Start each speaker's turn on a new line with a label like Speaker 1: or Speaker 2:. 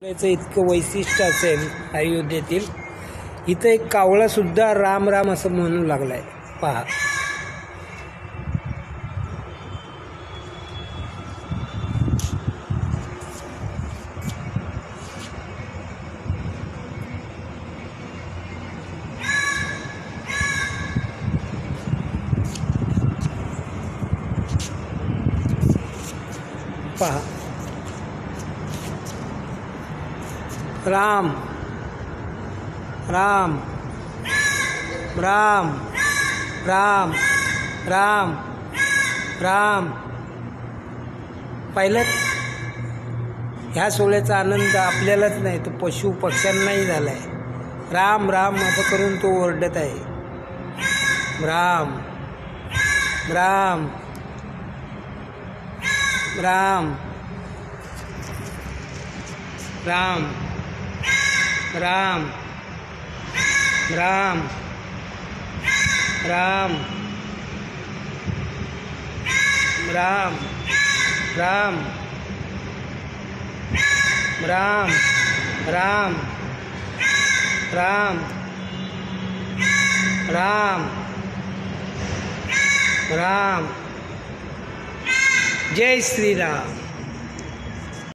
Speaker 1: याचं इतकं वैशिष्ट्य असेल अयोध्येतील, इथं एक कावळा सुद्धा राम राम असं म्हणू लागलाय. पहा, पहा, राम राम राम राम राम राम. पाहिलं, ह्या सोहळ्याचा आनंद आपल्यालाच नाही तर पशु पक्ष्यांनाही झालाय. राम राम असं करून तो ओरडत आहे. राम राम राम राम राम राम राम राम राम राम राम राम राम राम. जय श्री राम.